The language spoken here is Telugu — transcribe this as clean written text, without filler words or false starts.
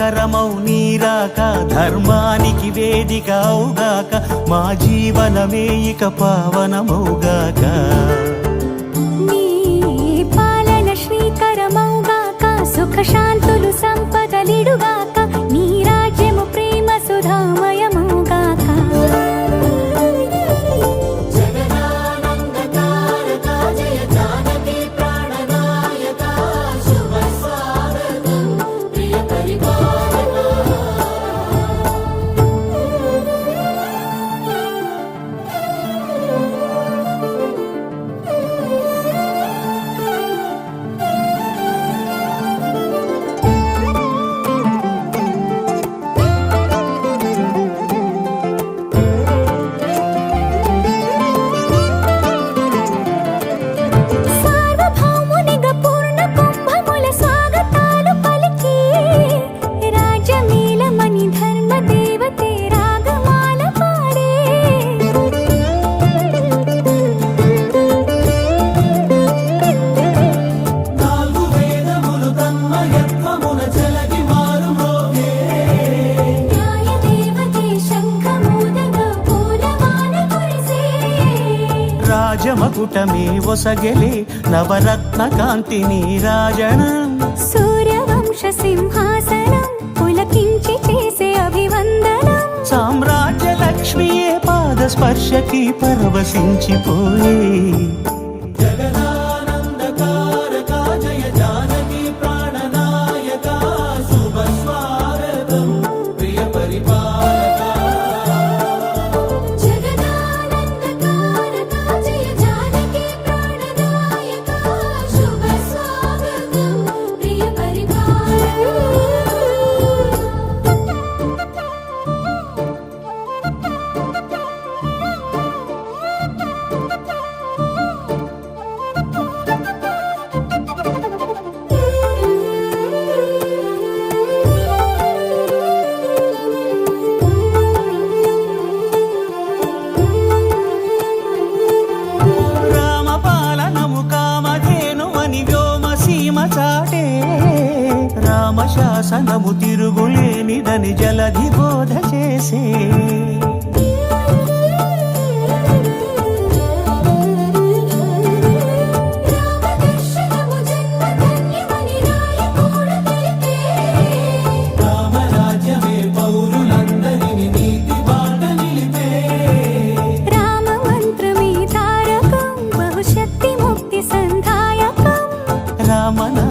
శ్రీకరమౌ నీరాక ధర్మానికి వేదిక అవుగాక మా జీవనమే ఇక పావనమౌగాక నీ పాలన శ్రీకరమౌగాక సుఖ శాంతులు సంపదలిడుగాక నీ రాజ్యము ప్రేమ సుధామయమౌగాక రాజమకుటమే ఒసగెలే నవరత్న కాంతి నీరాజనం సూర్యవంశ సింహాసనం పులకించి చేసే అభివందనం సామ్రాజ్య లక్ష్మియే పాద స్పర్శకి పరవశించిపోయే రామశాసనము తిరుగులేనిదని జలధి బోధ చేసే